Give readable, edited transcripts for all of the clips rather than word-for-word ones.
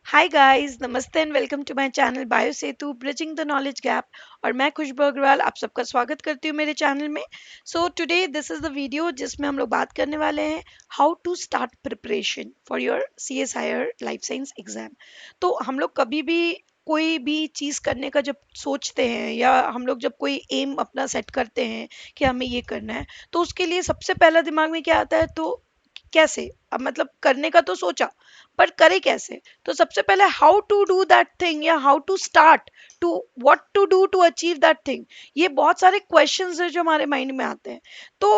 हाय guys, नमस्ते and welcome to my channel bio Setu bridging the knowledge gap. और मैं खुशबू अग्रवाल आप सबका स्वागत करती हूँ मेरे चैनल में। So today this is the video जिसमें हम लोग बात करने वाले हैं how to start preparation for your CSIR life science exam. तो हम लोग कभी भी कोई भी चीज़ करने का जब सोचते हैं या हम लोग जब कोई एम अपना सेट करते हैं कि हमें ये करना है, तो उसके लिए सबसे पहला दिमाग में क्या आता है? तो कैसे, अब मतलब करने का तो सोचा, पर करे कैसे? तो सबसे पहले how to do that thing या how to start, to what to do to achieve that thing, ये बहुत सारे क्वेश्चंस है जो हमारे माइंड में आते हैं। तो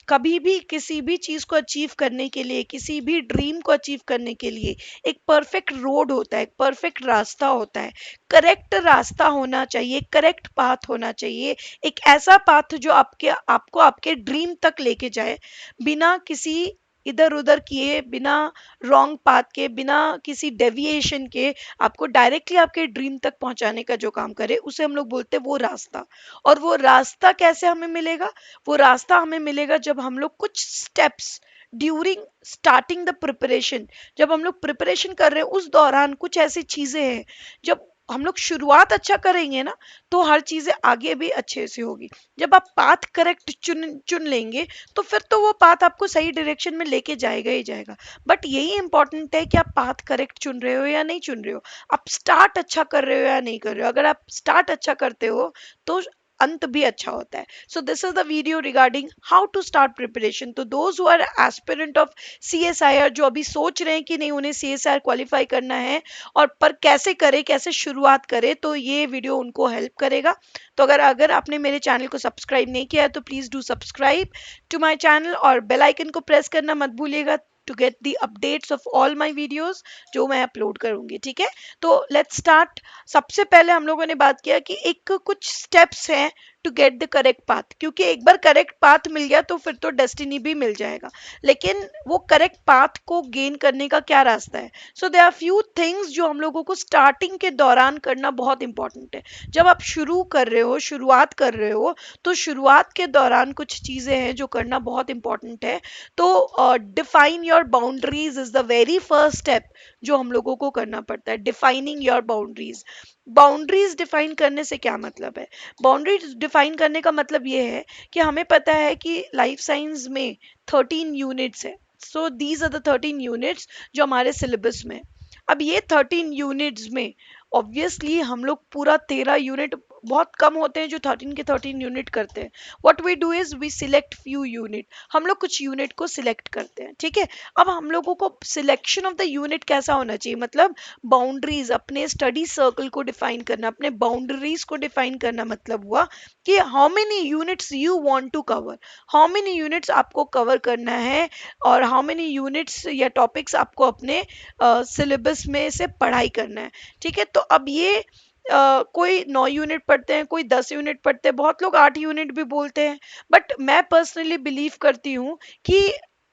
कभी भी किसी भी चीज को अचीव करने के लिए, किसी भी ड्रीम को अचीव करने के लिए एक परफेक्ट रोड होता है, एक परफेक्ट रास्ता होता है। करेक्ट रास्ता होना चाहिए, करेक्ट पाथ होना चाहिए। एक ऐसा पाथ जो आपके आपको आपके ड्रीम तक लेके जाए, बिना किसी इधर उधर किए, बिना रॉन्ग पाथ के, बिना किसी डेविएशन के, आपको डायरेक्टली आपके ड्रीम तक पहुंचाने का जो काम करे उसे हम लोग बोलते हैं वो रास्ता। और वो रास्ता कैसे हमें मिलेगा? वो रास्ता हमें मिलेगा जब हम लोग कुछ steps during starting the preparation, जब हम लोग प्रिपरेशन कर रहे हैं उस दौरान कुछ ऐसी चीजें हैं, जब हम लोग शुरुआत अच्छा करेंगे ना, तो हर चीजें आगे भी अच्छे से होगी। जब आप पाथ करेक्ट चुन चुन लेंगे, तो फिर तो वो पाथ आपको सही डायरेक्शन में लेके जाएगा ही जाएगा। बट यही इंपॉर्टेंट है कि आप पाथ करेक्ट चुन रहे हो या नहीं चुन रहे हो, आप स्टार्ट अच्छा कर रहे हो या नहीं कर रहे हो। अगर आप स्टार्ट अच्छा करते हो तो अंत भी अच्छा होता है। So this is the video regarding how to start preparation. तो those who are aspirant of CSIR, जो अभी सोच रहे हैं कि नहीं उन्हें CSIR क्वालिफाई करना है और पर कैसे करे, कैसे शुरुआत करे, तो ये वीडियो उनको हेल्प करेगा। तो अगर अगर आपने मेरे चैनल को सब्सक्राइब नहीं किया है तो please do subscribe to my channel और बेल आइकन को प्रेस करना मत भूलिएगा to get the updates of all my videos जो मैं अपलोड करूंगी। ठीक है, तो लेट्स स्टार्ट। सबसे पहले हम लोगों ने बात किया कि एक कुछ स्टेप्स हैं to get the correct path, क्योंकि एक बार करेक्ट पाथ मिल गया तो फिर तो डेस्टिनी भी मिल जाएगा। लेकिन वो करेक्ट पाथ को गेन करने का क्या रास्ता है? So there are few things जो हम लोगों को स्टार्टिंग के दौरान करना बहुत इंपॉर्टेंट है। जब आप शुरू कर रहे हो, शुरुआत कर रहे हो, तो शुरुआत के दौरान कुछ चीजें हैं जो करना बहुत इंपॉर्टेंट है। तो define your boundaries is the very first step जो हम लोगों को करना पड़ता है। Defining your boundaries. Boundaries define करने से क्या मतलब है? बाउंड्रीज डिफाइन करने का मतलब ये है कि हमें पता है कि लाइफ साइंस में 13 यूनिट्स है। So these are the 13 units जो हमारे सिलेबस में। अब ये 13 यूनिट्स में ऑब्वियसली हम लोग पूरा 13 यूनिट, बहुत कम होते हैं जो 13 के 13 यूनिट करते हैं। What we do is we select few unit, हम लोग कुछ यूनिट को सिलेक्ट करते हैं। ठीक है, अब हम लोगों को सिलेक्शन ऑफ द यूनिट कैसा होना चाहिए, मतलब बाउंड्रीज, अपने स्टडी सर्कल को डिफाइन करना, अपने बाउंड्रीज को डिफाइन करना, मतलब हुआ कि how many units you want to cover, how many units आपको कवर करना है, और हाउ मेनी यूनिट्स या टॉपिक्स आपको अपने सिलेबस में से पढ़ाई करना है। ठीक है, तो अब ये कोई 9 यूनिट पढ़ते हैं, कोई 10 यूनिट पढ़ते हैं, बहुत लोग 8 यूनिट भी बोलते हैं। बट मैं पर्सनली बिलीव करती हूँ कि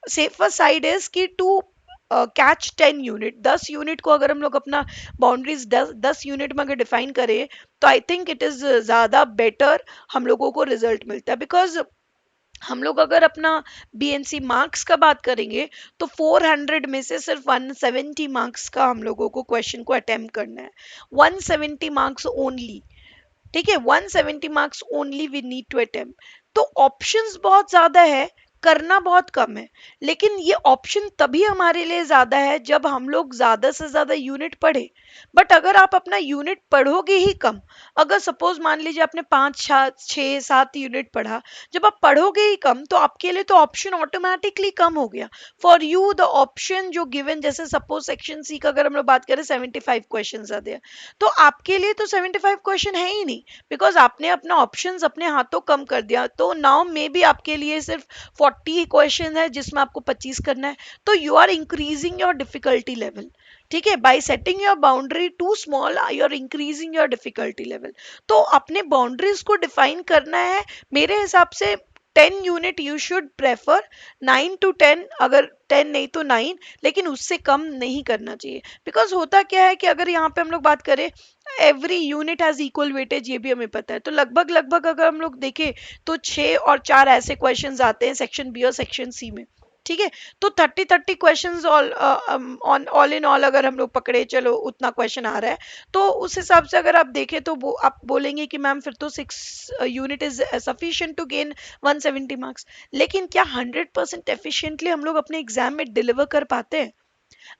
सेफर साइड इज कि टू कैच 10 यूनिट, 10 यूनिट को अगर हम लोग अपना बाउंड्रीज 10 यूनिट में अगर डिफाइन करें, तो आई थिंक इट इज ज़्यादा बेटर हम लोगों को रिजल्ट मिलता है। बिकॉज हम लोग अगर अपना BNC मार्क्स का बात करेंगे, तो 400 में से सिर्फ 170 मार्क्स का हम लोगों को क्वेश्चन को अटेम्प्ट करना है। 170 मार्क्स ओनली। ठीक है, 170 marks only we need to attempt. तो ऑप्शंस बहुत ज्यादा है, करना बहुत कम है। लेकिन ये ऑप्शन तभी हमारे लिए ज्यादा है जब हम लोग ज्यादा से ज्यादा यूनिट पढ़े। बट अगर आप अपना यूनिट पढ़ोगे ही कम, अगर सपोज मान लीजिए आपने 5 6 7 यूनिट पढ़ा, जब आप पढ़ोगे ही कम तो आपके लिए तो ऑप्शन ऑटोमेटिकली कम हो गया। फॉर यू द ऑप्शन जो गिवन, जैसे सपोज सेक्शन सी का अगर हम लोग बात करें, 75 क्वेश्चन आते हैं, तो आपके लिए तो 75 क्वेश्चन है ही नहीं, बिकॉज आपने अपना ऑप्शंस अपने हाथों कम कर दिया। तो नाउ मे बी आपके लिए सिर्फ 40 क्वेश्चन है जिसमें आपको 25 करना है। तो you are increasing your difficulty level. ठीक है, by setting your boundary too small you are increasing your difficulty level. तो अपने बाउंड्रीज को डिफाइन करना है। मेरे हिसाब से 10 unit you should prefer, 9 to 10, अगर 10 नहीं तो 9, लेकिन उससे कम नहीं करना चाहिए। बिकॉज होता क्या है कि अगर यहाँ पे हम लोग बात करें, every unit has equal weightage, ये भी हमें पता है। तो लगभग लगभग अगर हम लोग देखें तो 6 और 4 ऐसे क्वेश्चंस आते हैं सेक्शन बी और सेक्शन सी में। ठीक है। तो 30 क्वेश्चंस ऑल इन ऑल अगर हम लोग पकड़े, चलो उतना क्वेश्चन आ रहा है, तो उस हिसाब से अगर आप देखें तो वो आप बोलेंगे कि मैम फिर तो 6 unit is sufficient to gain 170 marks. लेकिन क्या 100% एफिशिएंटली हम लोग अपने एग्जाम में डिलीवर कर पाते हैं?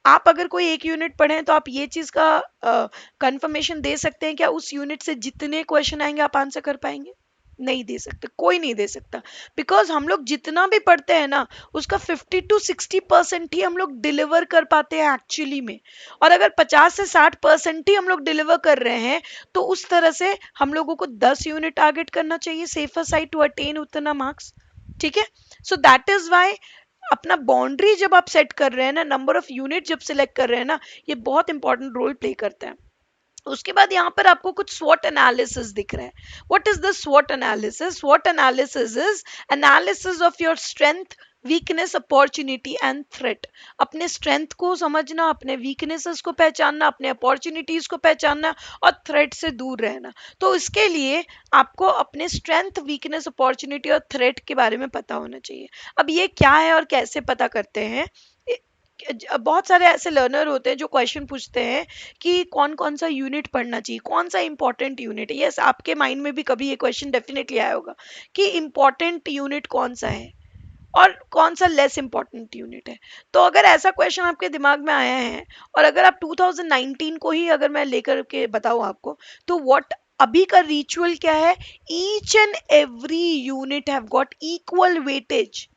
आप अगर कोई एक यूनिट पढ़े तो आप ये चीज का कंफर्मेशन दे सकते हैं क्या उस यूनिट से जितने क्वेश्चन आएंगे आप आंसर कर पाएंगे? नहीं दे सकते, कोई नहीं दे सकता। बिकॉज हम लोग जितना भी पढ़ते हैं ना, उसका 50 to 60% ही हम लोग डिलीवर कर पाते हैं एक्चुअली में। और अगर 50 से 60% ही हम लोग डिलीवर कर रहे हैं, तो उस तरह से हम लोगों को 10 यूनिट टारगेट करना चाहिए सेफर साइड टू अटेन उतना मार्क्स। ठीक है। सो दैट इज वाई अपना बाउंड्री जब आप सेट कर रहे हैं ना, नंबर ऑफ यूनिट जब सिलेक्ट कर रहे हैं ना, ये बहुत इंपॉर्टेंट रोल प्ले करता है। उसके बाद यहाँ पर आपको कुछ स्वॉट एनालिसिस दिख रहा है। What is the स्वॉट analysis? स्वॉट analysis is analysis of your strength, weakness, opportunity and threat. अपने स्ट्रेंथ को समझना, अपने वीकनेसेस को पहचानना, अपने अपॉर्चुनिटीज को पहचानना और थ्रेट से दूर रहना। तो इसके लिए आपको अपने स्ट्रेंथ, वीकनेस, अपॉर्चुनिटी और थ्रेट के बारे में पता होना चाहिए। अब ये क्या है और कैसे पता करते हैं? बहुत सारे ऐसे लर्नर होते हैं जो क्वेश्चन पूछते हैं कि कौन कौन सा यूनिट पढ़ना चाहिए, कौन सा इंपॉर्टेंट यूनिट है। यस, आपके माइंड में भी कभी ये क्वेश्चन डेफिनेटली आया होगा कि इंपॉर्टेंट यूनिट कौन सा है और कौन सा लेस इंपॉर्टेंट यूनिट है। तो अगर ऐसा क्वेश्चन आपके दिमाग में आया है, और अगर आप 2019 को ही अगर मैं लेकर के बताऊं आपको, तो व्हाट अभी का रिचुअल क्या है? Each and every unit have got equal weightage,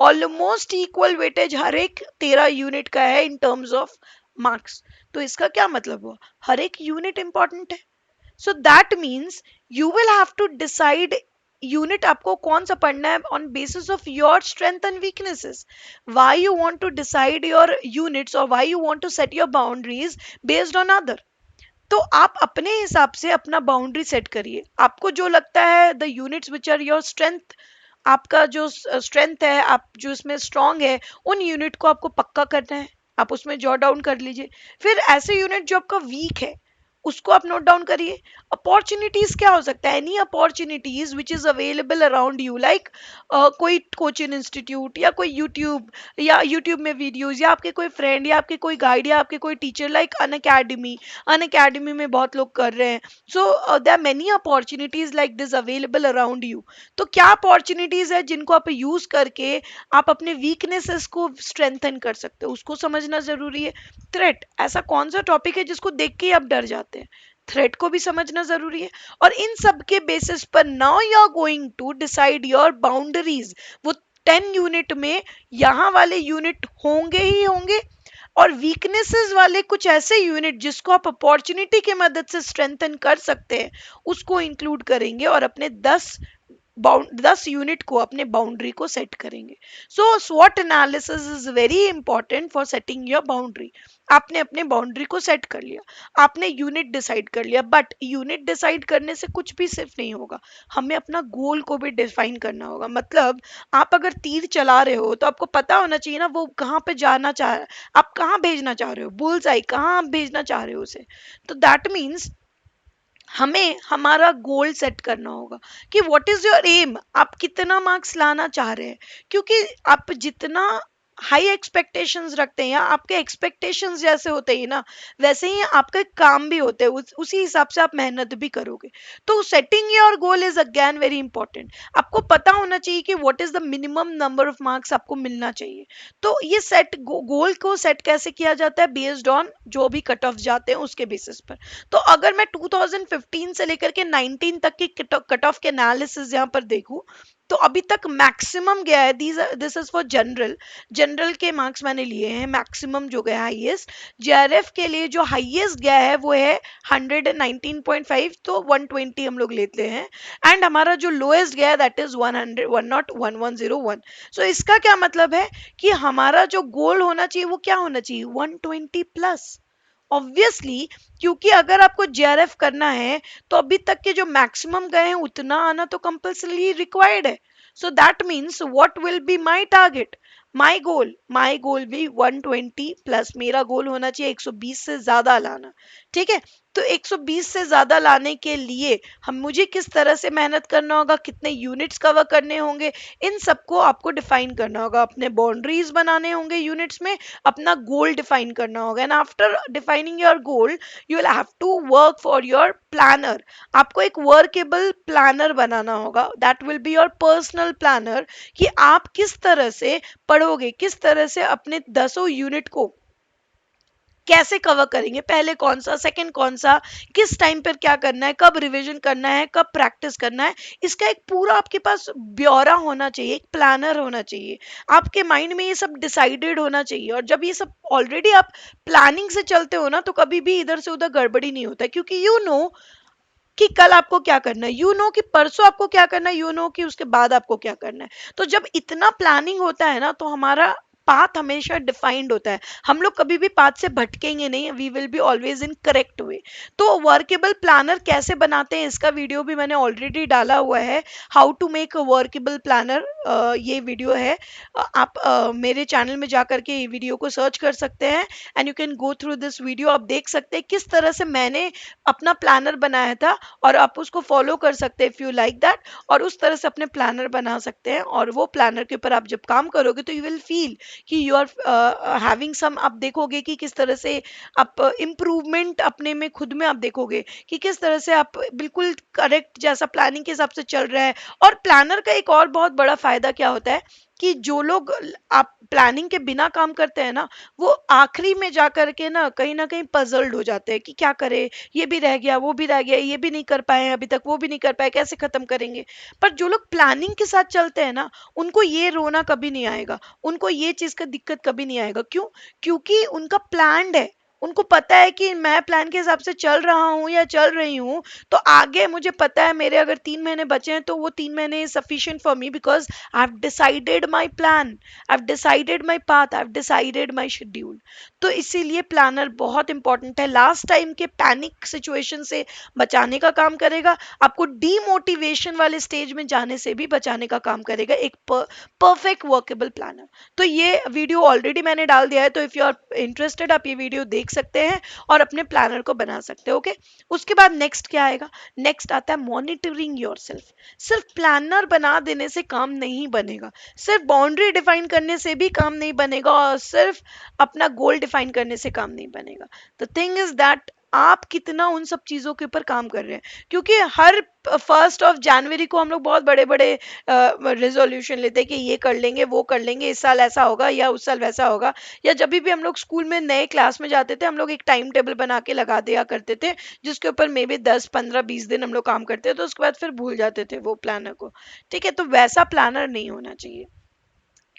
almost equal weightage हर एक 13 यूनिट का है इन टर्म्स ऑफ मार्क्स। तो इसका क्या मतलब हुआ? हर एक यूनिट इंपॉर्टेंट है। So that means you will have to decide unit आपको कौन सा पढ़ना है on basis of your strength and weaknesses. Why you want to decide your units और why you want to set your boundaries based on other. तो आप अपने हिसाब से अपना बाउंड्री सेट करिए। आपको जो लगता है the units which are your strength, आपका जो स्ट्रेंथ है, आप जो इसमें स्ट्रांग है, उन यूनिट को आपको पक्का करना है, आप उसमें जॉट डाउन कर लीजिए। फिर ऐसे यूनिट जो आपका वीक है उसको आप नोट डाउन करिए। अपॉर्चुनिटीज क्या हो सकता है? Any opportunities which is available around you, like कोई कोचिंग इंस्टीट्यूट या कोई यूट्यूब, या यूट्यूब में वीडियोज, या आपके कोई फ्रेंड या आपके कोई गाइड या आपके कोई टीचर, लाइक अन अकेडमी में बहुत लोग कर रहे हैं। So there are many opportunities like this available around you. तो क्या अपॉर्चुनिटीज है जिनको आप यूज करके आप अपने वीकनेसेस को स्ट्रेंथन कर सकते हो, उसको समझना जरूरी है। थ्रेट, ऐसा कौन सा टॉपिक है जिसको देख के ही आप डर जाते हैं? थ्रेट को भी समझना जरूरी है। और इन सब के बेसिस पर now you are going to decide your boundaries. वो 10 यूनिट में यहाँ वाले यूनिट होंगे ही होंगे, और वीकनेसेस वाले कुछ ऐसे यूनिट जिसको आप अपॉर्चुनिटी की मदद से स्ट्रेंथन कर सकते हैं, उसको इंक्लूड करेंगे और अपने 10 यूनिट को, अपने बाउंड्री को सेट करेंगे। सो स्वॉट analysis is very important for setting your boundary. आपने अपने बाउंड्री को सेट कर लिया, आपने यूनिट डिसाइड कर लिया, बट यूनिट डिसाइड करने से कुछ भी सिर्फ नहीं होगा, हमें अपना गोल को भी डिफाइन करना होगा। मतलब आप अगर तीर चला रहे हो तो आपको पता होना चाहिए ना वो कहाँ पे जाना चाह रहा है, आप कहाँ भेजना चाह रहे हो, बुल्स आई कहाँ आप भेजना चाह रहे हो उसे। तो दैट मीन्स हमें हमारा गोल सेट करना होगा कि व्हाट इज योर एम, आप कितना मार्क्स लाना चाह रहे हैं। क्योंकि आप जितना हाई एक्सपेक्टेशंस रखते हैं, या आपके एक्सपेक्टेशंस जैसे होते हैं ना, वैसे ही आपके काम भी होते हैं, उसी हिसाब से आप मेहनत भी करोगे। तो setting your goal is again very important. आपको पता होना चाहिए कि what is the minimum number of marks आपको मिलना चाहिए। तो ये गोल को सेट कैसे किया जाता है? बेस्ड ऑन जो भी कट ऑफ जाते हैं उसके बेसिस पर। तो अगर मैं 2015 से लेकर के 19 तक की कट ऑफ के एनालिसिस यहाँ पर देखूं, तो अभी तक मैक्सिमम गया है, this is for general, general के मार्क्स मैंने लिए हैं, मैक्सिमम जो गया हाईएस्ट। जेआरएफ के लिए जो हाईएस्ट गया है वो है 119.5, तो 120 हम लोग लेते हैं। एंड हमारा जो लोएस्ट गया है दैट इज 101. सो इसका क्या मतलब है कि हमारा जो गोल होना चाहिए वो क्या होना चाहिए? 120 प्लस। ऑब्वियसली, क्योंकि अगर आपको जेआरएफ करना है तो अभी तक के जो मैक्सिमम गए हैं उतना आना तो कंपल्सरी रिक्वायर्ड है। So that means what will be my target, my goal भी 120 प्लस, मेरा गोल होना चाहिए 120 से ज्यादा लाना। ठीक है। तो 120 से ज़्यादा लाने के लिए हम मुझे किस तरह से मेहनत करना होगा, कितने यूनिट्स कवर करने होंगे, इन सबको आपको डिफाइन करना होगा, अपने बाउंड्रीज बनाने होंगे यूनिट्स में, अपना गोल डिफाइन करना होगा। And after defining your goal you will have to work for your planner. आपको एक वर्केबल प्लानर बनाना होगा, that will be your personal planner, कि आप किस तरह से पढ़ोगे, किस तरह से अपने 10 यूनिट को कैसे कवर करेंगे, पहले कौन सा, सेकंड कौन सा, किस टाइम पर क्या करना है, कब रिवीजन करना है, कब प्रैक्टिस करना है, इसका एक पूरा आपके पास ब्यौरा होना चाहिए, एक प्लानर होना चाहिए, आपके माइंड में ये सब डिसाइडेड होना चाहिए। और जब ये सब ऑलरेडी आप प्लानिंग से चलते हो ना, तो कभी भी इधर से उधर गड़बड़ी नहीं होता है, क्योंकि यू नो कि कल आपको क्या करना है, यू नो कि परसों आपको क्या करना है, यू नो कि उसके बाद आपको क्या करना है। तो जब इतना प्लानिंग होता है ना, तो हमारा पाथ हमेशा डिफाइंड होता है, हम लोग कभी भी पाथ से भटकेंगे नहीं, we will be always in correct way. तो वर्केबल प्लानर कैसे बनाते हैं, इसका वीडियो भी मैंने ऑलरेडी डाला हुआ है, how to make a workable planner, ये वीडियो है। आप मेरे चैनल में जा करके ये वीडियो को सर्च कर सकते हैं, and you can go through this video. आप देख सकते हैं किस तरह से मैंने अपना प्लानर बनाया था, और आप उसको फॉलो कर सकते हैं इफ यू लाइक दैट, और उस तरह से अपने प्लानर बना सकते हैं। और वो प्लानर के ऊपर आप जब काम करोगे तो यू विल फील कि यू आर हैविंग सम, आप देखोगे कि किस तरह से आप इम्प्रूवमेंट अपने में खुद में आप देखोगे कि किस तरह से आप बिल्कुल करेक्ट जैसा प्लानिंग के हिसाब से चल रहा है। और प्लानर का एक और बहुत बड़ा फायदा क्या होता है कि जो लोग आप प्लानिंग के बिना काम करते हैं ना, वो आखिरी में जा करके ना कहीं पजल्ड हो जाते हैं कि क्या करें, ये भी रह गया, वो भी रह गया, ये भी नहीं कर पाए अभी तक, वो भी नहीं कर पाए, कैसे खत्म करेंगे। पर जो लोग प्लानिंग के साथ चलते हैं ना, उनको ये रोना कभी नहीं आएगा, उनको ये चीज का दिक्कत कभी नहीं आएगा। क्यों? क्योंकि उनका प्लान्ड है, उनको पता है कि मैं प्लान के हिसाब से चल रहा हूँ या चल रही हूँ, तो आगे मुझे पता है मेरे अगर 3 महीने बचे हैं तो वो 3 महीने sufficient for me, because I have decided my plan, I have decided my path, I have decided my schedule. तो इसीलिए प्लानर बहुत इंपॉर्टेंट है, लास्ट टाइम के पैनिक सिचुएशन से बचाने का काम करेगा, आपको डीमोटिवेशन वाले स्टेज में जाने से भी बचाने का काम करेगा, एक परफेक्ट वर्केबल प्लानर। तो ये वीडियो ऑलरेडी मैंने डाल दिया है, तो इफ यू आर इंटरेस्टेड आप ये वीडियो देख सकते हैं और अपने प्लानर को बना सकते हैं। ओके, उसके बाद नेक्स्ट क्या आएगा, नेक्स्ट आता है मॉनिटरिंग योरसेल्फ। सिर्फ प्लानर बना देने से काम नहीं बनेगा, सिर्फ बाउंड्री डिफाइन करने से भी काम नहीं बनेगा, और सिर्फ अपना गोल डिफाइन करने से काम नहीं बनेगा। द थिंग इज दैट आप कितना उन सब चीजों के ऊपर काम कर रहे हैं, क्योंकि हर 1 जनवरी को हम लोग बहुत बड़े बड़े रेजोल्यूशन लेते हैं कि ये कर लेंगे, वो कर लेंगे, इस साल ऐसा होगा या उस साल वैसा होगा। या जब भी हम लोग स्कूल में नए क्लास में जाते थे, हम लोग एक टाइम टेबल बना के लगा दिया करते थे, जिसके ऊपर मे बी 10 15 20 दिन हम लोग काम करते थे, तो उसके बाद फिर भूल जाते थे वो प्लानर को। ठीक है, तो वैसा प्लानर नहीं होना चाहिए,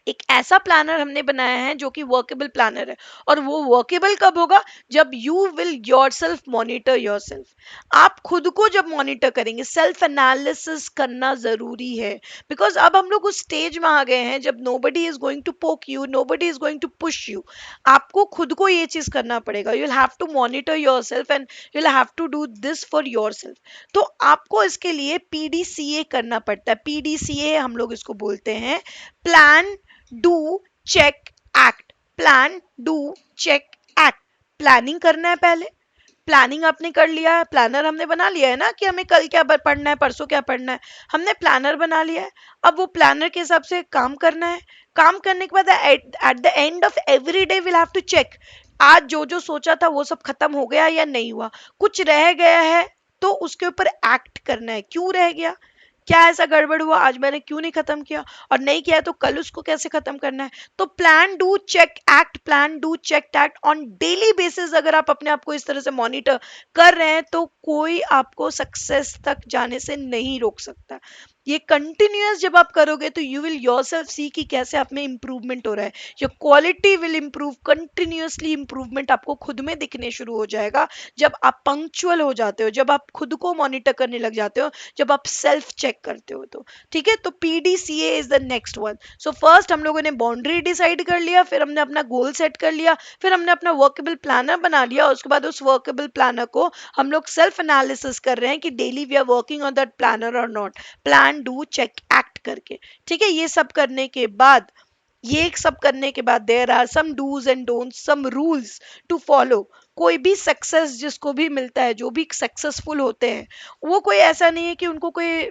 एक ऐसा प्लानर हमने बनाया है जो कि वर्केबल प्लानर है। और वो वर्केबल कब होगा, जब you will yourself monitor yourself, आप खुद को जब मॉनिटर करेंगे, सेल्फ एनालिसिस करना जरूरी है। बिकॉज अब हम लोग उस स्टेज में आ गए हैं जब nobody is going to poke you, nobody is going to push you, आपको खुद को ये चीज करना पड़ेगा, you will have to monitor yourself and you will have to do this for yourself. तो आपको इसके लिए पीडीसीए करना पड़ता है, पीडीसीए हम लोग इसको बोलते हैं, plan do check act, plan do check act. Planning करना है पहले, प्लानिंग आपने कर लिया है, प्लानर हमने बना लिया है ना कि हमें कल क्या पढ़ना है, परसों क्या पढ़ना है, हमने प्लानर बना लिया है। अब वो प्लानर के हिसाब से काम करना है, काम करने के बाद at the end of every day will have to check, आज जो जो सोचा था वो सब खत्म हो गया या नहीं हुआ, कुछ रह गया है तो उसके ऊपर एक्ट करना है, क्यों रह गया, क्या ऐसा गड़बड़ हुआ, आज मैंने क्यों नहीं खत्म किया, और नहीं किया तो कल उसको कैसे खत्म करना है। तो plan do check act, plan do check act on daily basis, अगर आप अपने आप को इस तरह से मॉनिटर कर रहे हैं तो कोई आपको सक्सेस तक जाने से नहीं रोक सकता। ये कंटिन्यूअस जब आप करोगे तो यू विल योरसेल्फ सी कि कैसे आप में इंप्रूवमेंट हो रहा है, your quality will improve, continuously improvement आपको खुद में दिखने शुरू हो जाएगा जब आप पंक्चुअल हो जाते हो, जब आप खुद को मॉनिटर करने लग जाते हो, जब आप सेल्फ चेक करते हो। तो ठीक है, तो PDCA is the next one. So first हम लोगों ने बाउंड्री डिसाइड कर लिया, फिर हमने अपना गोल सेट कर लिया, फिर हमने अपना वर्केबल प्लानर बना लिया, उसके बाद उस वर्केबल प्लानर को हम लोग सेल्फ एनालिसिस कर रहे हैं कि daily we are working on that planner और not, plan do check act करके। ठीक है, ये सब करने के बाद, ये सब करने के बाद there are some dos and don'ts, some rules to follow. कोई भी सक्सेस जिसको भी मिलता है, जो भी सक्सेसफुल होते हैं, वो कोई ऐसा नहीं है कि उनको कोई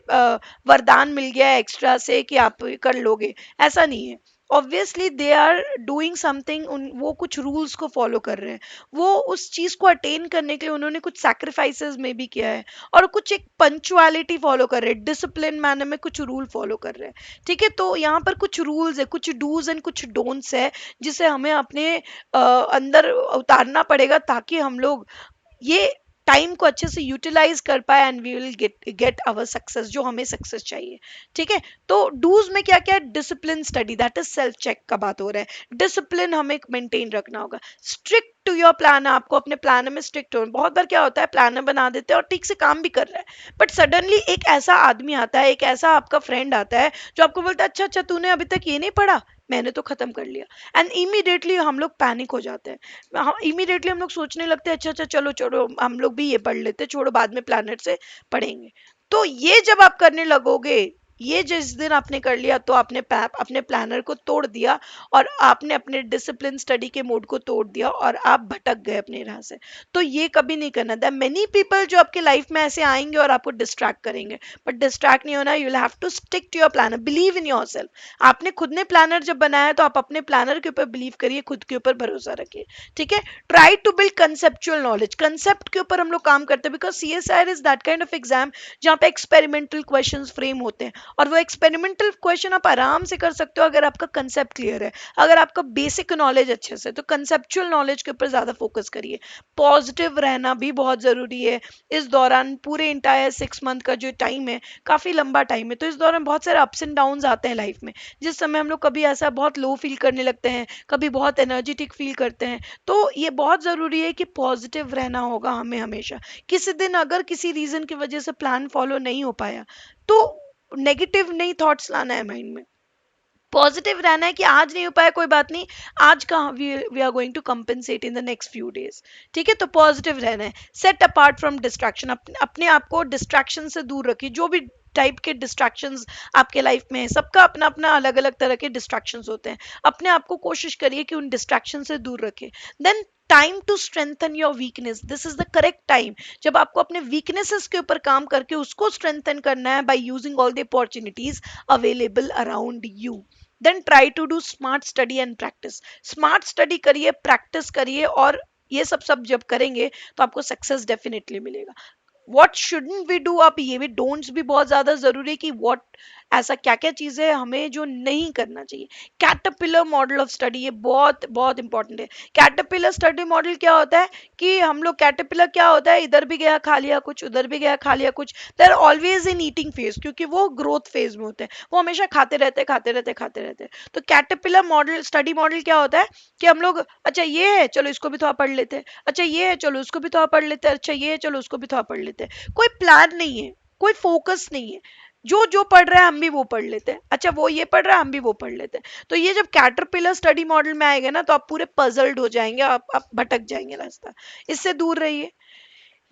वरदान मिल गया है एक्स्ट्रा से कि आप कर लोगे, ऐसा नहीं है। Obviously they are doing something, वो कुछ रूल्स को फॉलो कर रहे हैं, वो उस चीज को अटेन करने के लिए उन्होंने कुछ सैक्रिफाइसेस में भी किया है, और कुछ एक पंचुअलिटी फॉलो कर रहे हैं, डिसिप्लिन मैनर में कुछ रूल फॉलो कर रहे हैं। ठीक है, तो यहाँ पर कुछ रूल्स है, कुछ डूज एंड कुछ डोंट्स है, जिसे हमें अपने अंदर उतारना पड़ेगा, ताकि हम लोग ये टाइम को अच्छे से यूटिलाइज कर पाए, and we will get our success, जो हमें सक्सेस चाहिए। ठीक है, तो डूज में क्या क्या है? Discipline study, that is self check का बात हो रहा है, डिसिप्लिन हमें मेंटेन रखना होगा। स्ट्रिक्ट टू योर प्लान, आपको अपने प्लान में स्ट्रिक्ट हो। बहुत बार क्या होता है, प्लान बना देते हैं और ठीक से काम भी कर रहा है, बट सडनली एक ऐसा आदमी आता है, एक ऐसा आपका फ्रेंड आता है जो आपको बोलता है, अच्छा अच्छा तूने अभी तक ये नहीं पढ़ा, मैंने तो खत्म कर लिया। एंड इमीडिएटली हम लोग पैनिक हो जाते हैं, इमीडिएटली हम लोग सोचने लगते हैं, अच्छा अच्छा चलो चलो हम लोग भी ये पढ़ लेते हैं, छोड़ो बाद में प्लानट से पढ़ेंगे। तो ये जब आप करने लगोगे, ये जिस दिन आपने कर लिया, तो आपने अपने प्लानर को तोड़ दिया, और आपने अपने डिसिप्लिन स्टडी के मोड को तोड़ दिया, और आप भटक गए अपने राह से। तो ये कभी नहीं करना। दैट मेनी पीपल जो आपके लाइफ में ऐसे आएंगे और आपको डिस्ट्रैक्ट करेंगे, बट डिस्ट्रैक्ट नहीं होना, you will have to stick to your planner, believe in yourself. आपने खुद ने प्लानर जब बनाया, तो आप अपने प्लानर के ऊपर बिलीव करिए, खुद के ऊपर भरोसा रखिए। ठीक है, try to build conceptual knowledge, concept के ऊपर हम लोग काम करते हैं, because CSIR is that kind of exam जहाँ पे एक्सपेरिमेंटल क्वेश्चंस फ्रेम होते हैं, और वो एक्सपेरिमेंटल क्वेश्चन आप आराम से कर सकते हो अगर आपका कंसेप्ट क्लियर है, अगर आपका बेसिक नॉलेज अच्छे से। तो कंसेप्चुअल नॉलेज के ऊपर ज्यादा फोकस करिए। पॉजिटिव रहना भी बहुत जरूरी है इस दौरान। पूरे इंटायर 6 मंथ का जो टाइम है, काफी लंबा टाइम है, तो इस दौरान बहुत सारे अप्स एंड डाउन आते हैं लाइफ में, जिस समय हम लोग कभी ऐसा बहुत लो फील करने लगते हैं, कभी बहुत एनर्जेटिक फील करते हैं। तो ये बहुत जरूरी है कि पॉजिटिव रहना होगा हमें हमेशा। किसी दिन अगर किसी रीजन की वजह से प्लान फॉलो नहीं हो पाया, तो नेगेटिव नहीं थॉट्स लाना है माइंड में, पॉजिटिव रहना है कि आज नहीं हो पाया, कोई बात नहीं, आज का we are going to compensate in the next few days. ठीक है, तो पॉजिटिव रहना है। सेट अपार्ट फ्रॉम डिस्ट्रैक्शन, अपने आप को डिस्ट्रैक्शन से दूर रखिए। जो भी टाइप के डिस्ट्रैक्शंस आपके लाइफ में है, सबका अपना अपना अलग अलग तरह के डिस्ट्रैक्शंस होते हैं, अपने आप को कोशिश करिए कि उन डिस्ट्रैक्शन से दूर रखें। Then time to strengthen your weakness, this is the correct time, जब आपको अपने वीकनेसेस के ऊपर काम करके उसको स्ट्रेंथन करना है, by using all the opportunities available around you. Then try to do smart study and practice, smart study करिए, प्रैक्टिस करिए, और ये सब सब जब करेंगे तो आपको सक्सेस डेफिनेटली मिलेगा। व्हाट शुडंट वी डू, आप ये भी डोंट्स भी बहुत ज्यादा जरूरी है कि व्हाट, ऐसा क्या क्या चीजें हैं हमें जो नहीं करना चाहिए। कैटरपिलर मॉडल ऑफ स्टडी, ये बहुत बहुत इंपॉर्टेंट है। कैटरपिलर स्टडी मॉडल क्या होता है कि हम लोग, कैटरपिलर क्या होता है, इधर भी गया खा लिया कुछ, उधर भी गया खा लिया कुछ, देर ऑलवेज इन ईटिंग फेज, क्योंकि वो ग्रोथ फेज में होते हैं, वो हमेशा खाते रहते खाते रहते खाते रहते। तो कैटरपिलर मॉडल स्टडी मॉडल क्या होता है कि हम लोग, अच्छा ये है चलो इसको भी थोड़ा पढ़ लेते हैं, अच्छा ये है चलो उसको भी थोड़ा पढ़ लेते हैं, अच्छा ये है चलो उसको भी थोड़ा पढ़ लेते हैं। कोई प्लान नहीं है, कोई फोकस नहीं है, जो जो पढ़ रहा है हम भी वो पढ़ लेते हैं, अच्छा वो ये पढ़ रहा है हम भी वो पढ़ लेते हैं। तो ये जब कैटरपिलर स्टडी मॉडल में आएगा ना, तो आप पूरे पजल्ड हो जाएंगे, आप भटक जाएंगे रास्ता। इससे दूर रहिए।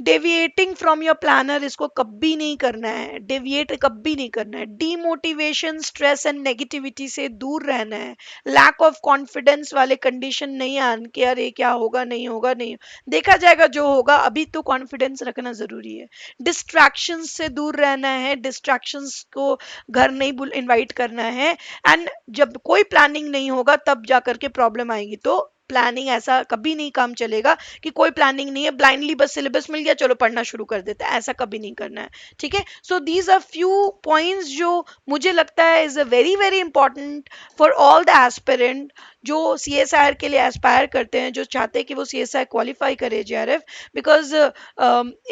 डेविएटिंग फ्रॉम योर प्लानर, इसको कभी नहीं करना है, डेविएट कभी नहीं करना है। डीमोटिवेशन, स्ट्रेस एंड नेगेटिविटी से दूर रहना है। लैक ऑफ कॉन्फिडेंस वाले कंडीशन नहीं आन कि अरे क्या होगा, नहीं होगा, नहीं देखा जाएगा जो होगा, अभी तो कॉन्फिडेंस रखना जरूरी है। डिस्ट्रैक्शंस से दूर रहना है, डिस्ट्रैक्शंस को घर नहीं इनवाइट करना है। एंड जब कोई प्लानिंग नहीं होगा तब जाकर के प्रॉब्लम आएगी। तो प्लानिंग ऐसा कभी नहीं काम चलेगा कि कोई प्लानिंग नहीं है, ब्लाइंडली बस सिलेबस मिल गया चलो पढ़ना शुरू कर देते हैं, ऐसा कभी नहीं करना है। ठीक है, so these are few points जो मुझे लगता है is a very very important for all the aspirant जो CSIR के लिए एस्पायर करते हैं, जो चाहते हैं कि वो CSI क्वालिफाई करे JRF। बिकॉज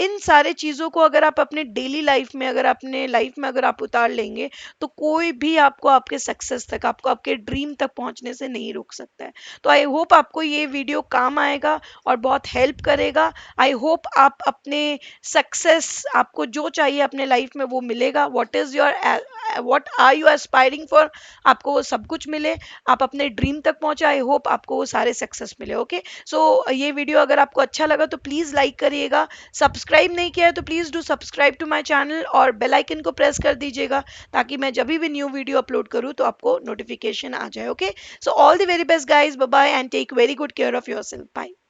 इन सारे चीज़ों को अगर आप अपने डेली लाइफ में, अगर अपने लाइफ में अगर आप उतार लेंगे, तो कोई भी आपको आपके सक्सेस तक, आपको आपके ड्रीम तक पहुंचने से नहीं रोक सकता है। तो आई होप आपको ये वीडियो काम आएगा और बहुत हेल्प करेगा। आई होप आप अपने सक्सेस, आपको जो चाहिए अपने लाइफ में वो मिलेगा। What are you aspiring for, आपको वो सब कुछ मिले, आप अपने ड्रीम तक पहुंचे। आई होप आपको वो सारे सक्सेस मिले। ओके, सो ये वीडियो अगर आपको अच्छा लगा तो प्लीज लाइक करिएगा, सब्सक्राइब नहीं किया है तो please do subscribe to my channel, और बेल आइकन को प्रेस कर दीजिएगा, ताकि मैं जब भी न्यू वीडियो अपलोड करूँ तो आपको नोटिफिकेशन आ जाए। Okay, so all the very best guys, bye bye, and take very good care of yourself. Bye.